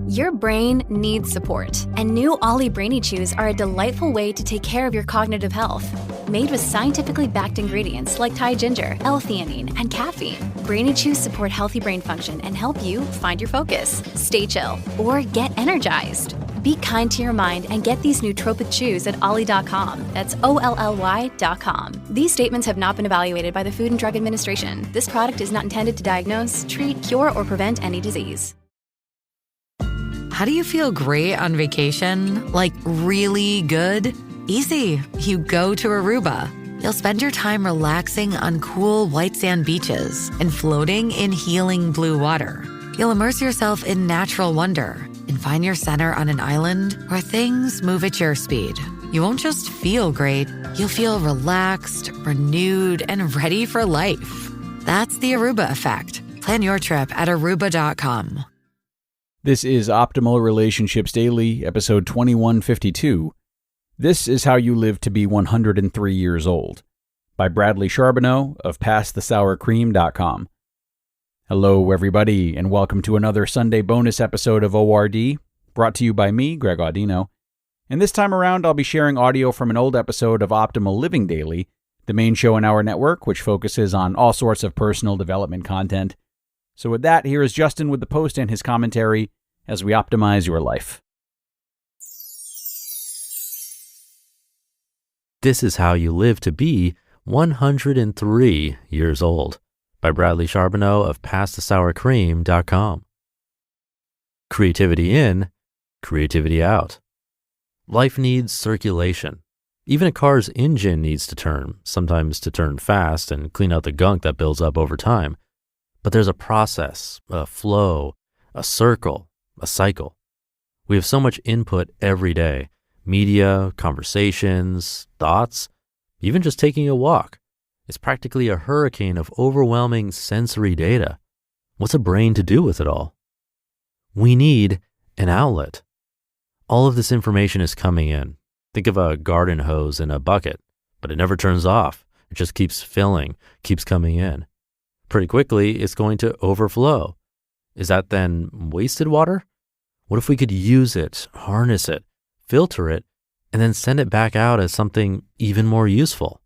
Your brain needs support, and new Ollie Brainy Chews are a delightful way to take care of your cognitive health. Made with scientifically backed ingredients like Thai ginger, L-theanine, and caffeine, Brainy Chews support healthy brain function and help you find your focus, stay chill, or get energized. Be kind to your mind and get these nootropic chews at ollie.com. That's OLLY.com. These statements have not been evaluated by the Food and Drug Administration. This product is not intended to diagnose, treat, cure, or prevent any disease. How do you feel great on vacation? Like really good? Easy. You go to Aruba. You'll spend your time relaxing on cool white sand beaches and floating in healing blue water. You'll immerse yourself in natural wonder and find your center on an island where things move at your speed. You won't just feel great, you'll feel relaxed, renewed, and ready for life. That's the Aruba effect. Plan your trip at aruba.com. This is Optimal Relationships Daily, episode 2152. This is How You Live to Be 103 Years Old, by Bradley Charbonneau of PassTheSourCream.com. Hello, everybody, and welcome to another Sunday bonus episode of ORD, brought to you by me, Greg Audino. And this time around, I'll be sharing audio from an old episode of Optimal Living Daily, the main show in our network, which focuses on all sorts of personal development content. So with that, here is Justin with the post and his commentary as we optimize your life. This is How You Live to Be 103 Years Old, by Bradley Charbonneau of PassTheSourCream.com. Creativity in, creativity out. Life needs circulation. Even a car's engine needs to turn, sometimes to turn fast and clean out the gunk that builds up over time. But there's a process, a flow, a circle, a cycle. We have so much input every day: media, conversations, thoughts, even just taking a walk. It's practically a hurricane of overwhelming sensory data. What's a brain to do with it all? We need an outlet. All of this information is coming in. Think of a garden hose in a bucket, but it never turns off. It just keeps filling, keeps coming in. Pretty quickly, it's going to overflow. Is that then wasted water? What if we could use it, harness it, filter it, and then send it back out as something even more useful?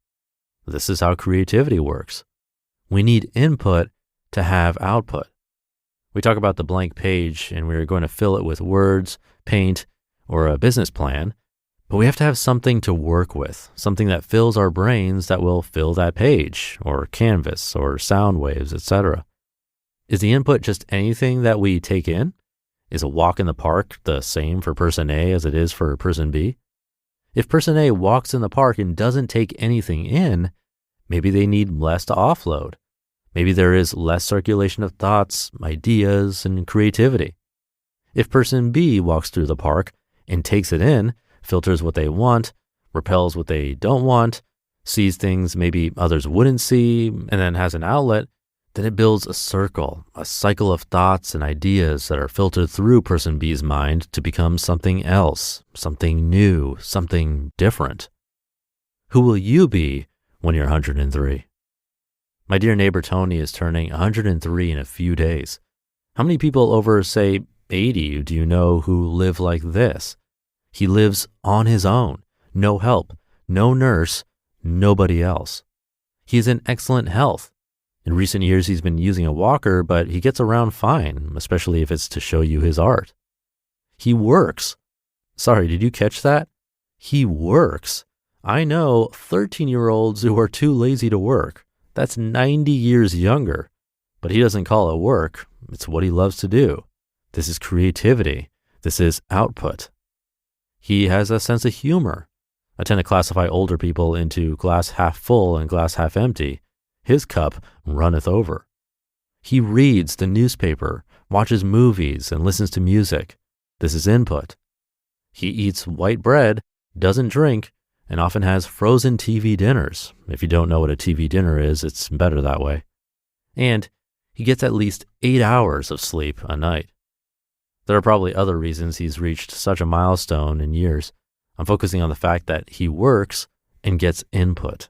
This is how creativity works. We need input to have output. We talk about the blank page and we're going to fill it with words, paint, or a business plan, but we have to have something to work with, something that fills our brains that will fill that page, or canvas, or sound waves, etc. Is the input just anything that we take in? Is a walk in the park the same for person A as it is for person B? If person A walks in the park and doesn't take anything in, maybe they need less to offload. Maybe there is less circulation of thoughts, ideas, and creativity. If person B walks through the park and takes it in, filters what they want, repels what they don't want, sees things maybe others wouldn't see, and then has an outlet, then it builds a circle, a cycle of thoughts and ideas that are filtered through person B's mind to become something else, something new, something different. Who will you be when you're 103? My dear neighbor Tony is turning 103 in a few days. How many people over, say, 80 do you know who live like this? He lives on his own, no help, no nurse, nobody else. He is in excellent health. In recent years, he's been using a walker, but he gets around fine, especially if it's to show you his art. He works. Sorry, did you catch that? He works. I know 13-year-olds who are too lazy to work. That's 90 years younger. But he doesn't call it work. It's what he loves to do. This is creativity. This is output. He has a sense of humor. I tend to classify older people into glass half full and glass half empty. His cup runneth over. He reads the newspaper, watches movies, and listens to music. This is input. He eats white bread, doesn't drink, and often has frozen TV dinners. If you don't know what a TV dinner is, it's better that way. And he gets at least 8 hours of sleep a night. There are probably other reasons he's reached such a milestone in years. I'm focusing on the fact that he works and gets input.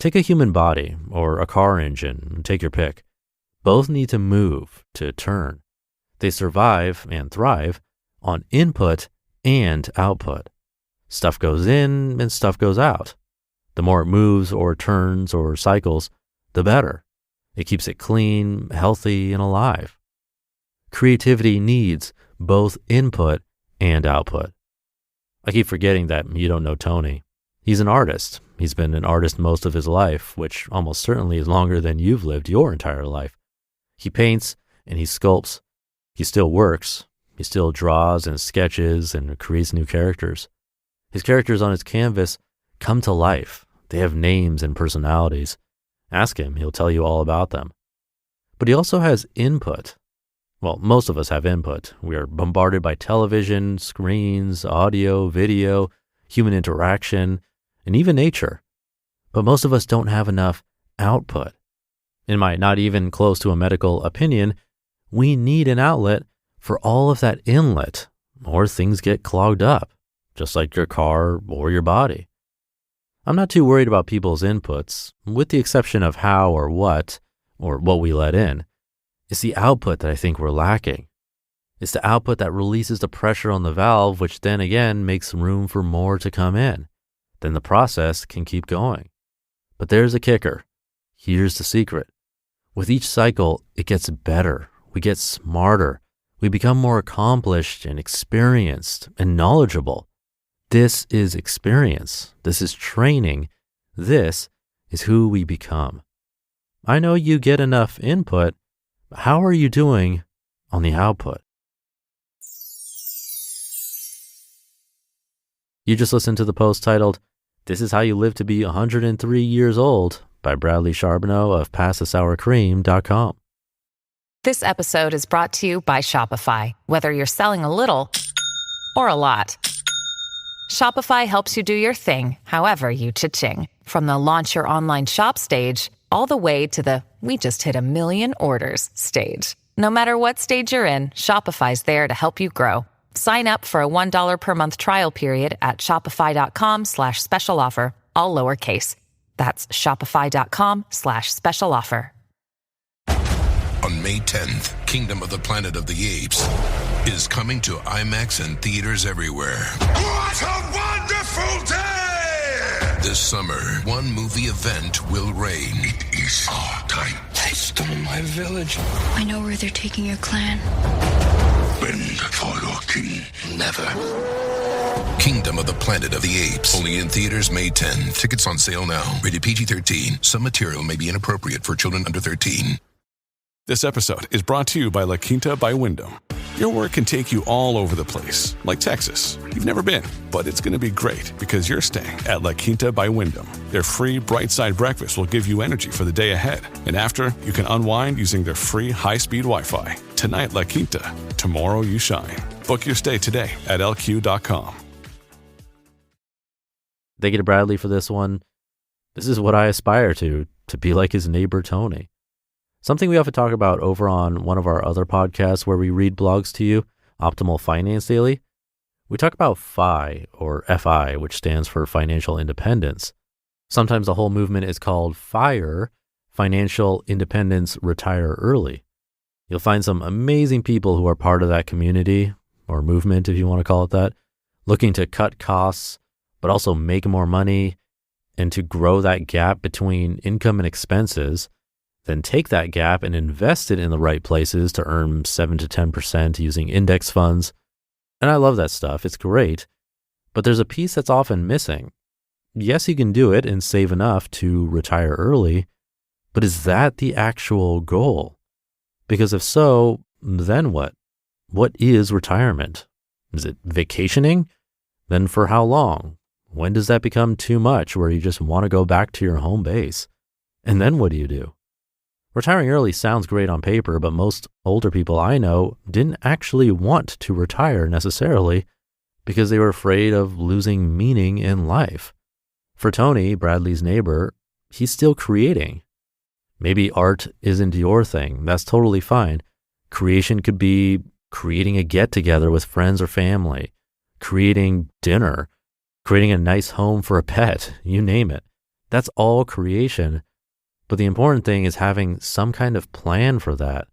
Take a human body or a car engine, take your pick. Both need to move, to turn. They survive and thrive on input and output. Stuff goes in and stuff goes out. The more it moves or turns or cycles, the better. It keeps it clean, healthy, and alive. Creativity needs both input and output. I keep forgetting that you don't know Tony. He's an artist. He's been an artist most of his life, which almost certainly is longer than you've lived your entire life. He paints and he sculpts. He still works. He still draws and sketches and creates new characters. His characters on his canvas come to life. They have names and personalities. Ask him, he'll tell you all about them. But he also has input. Well, most of us have input. We are bombarded by television, screens, audio, video, human interaction, and even nature. But most of us don't have enough output. In my not even close to a medical opinion, we need an outlet for all of that inlet, or things get clogged up, just like your car or your body. I'm not too worried about people's inputs, with the exception of how or what we let in. It's the output that I think we're lacking. It's the output that releases the pressure on the valve, which then again makes room for more to come in. Then the process can keep going. But there's a kicker. Here's the secret. With each cycle, it gets better. We get smarter. We become more accomplished and experienced and knowledgeable. This is experience. This is training. This is who we become. I know you get enough input. How are you doing on the output? You just listened to the post titled, "This is How You Live to Be 103 Years Old" by Bradley Charbonneau of PassTheSourCream.com. This episode is brought to you by Shopify. Whether you're selling a little or a lot, Shopify helps you do your thing, however you cha-ching. From the launch your online shop stage, all the way to the we just hit 1 million orders stage. No matter what stage you're in, Shopify's there to help you grow. Sign up for a $1 per month trial period at shopify.com/special offer, all lowercase. That's shopify.com/special offer. On May 10th, Kingdom of the Planet of the Apes is coming to IMAX and theaters everywhere. What a wonderful day! This summer, one movie event will reign. It is our time. They stole my village. I know where they're taking your clan. Bend for your king. Never. Kingdom of the Planet of the Apes. Only in theaters May 10. Tickets on sale now. Rated PG-13. Some material may be inappropriate for children under 13. This episode is brought to you by La Quinta by Wyndham. Your work can take you all over the place, like Texas. You've never been, but it's going to be great because you're staying at La Quinta by Wyndham. Their free Bright Side breakfast will give you energy for the day ahead. And after, you can unwind using their free high-speed Wi-Fi. Tonight, La Quinta. Tomorrow, you shine. Book your stay today at LQ.com. Thank you to Bradley for this one. This is what I aspire to be like his neighbor Tony. Something we often talk about over on one of our other podcasts where we read blogs to you, Optimal Finance Daily. We talk about FI, or FI, which stands for Financial Independence. Sometimes the whole movement is called FIRE, Financial Independence Retire Early. You'll find some amazing people who are part of that community, or movement if you want to call it that, looking to cut costs, but also make more money, and to grow that gap between income and expenses, then take that gap and invest it in the right places to earn 7 to 10% using index funds. And I love that stuff. It's great. But there's a piece that's often missing. Yes, you can do it and save enough to retire early, but is that the actual goal? Because if so, then what? What is retirement? Is it vacationing? Then for how long? When does that become too much where you just want to go back to your home base? And then what do you do? Retiring early sounds great on paper, but most older people I know didn't actually want to retire necessarily because they were afraid of losing meaning in life. For Tony, Bradley's neighbor, he's still creating. Maybe art isn't your thing. That's totally fine. Creation could be creating a get-together with friends or family, creating dinner, creating a nice home for a pet, you name it. That's all creation. But the important thing is having some kind of plan for that,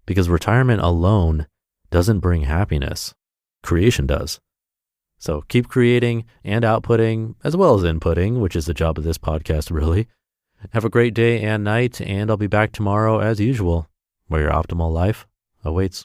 because retirement alone doesn't bring happiness. Creation does. So keep creating and outputting, as well as inputting, which is the job of this podcast, really. Have a great day and night, and I'll be back tomorrow as usual, where your optimal life awaits.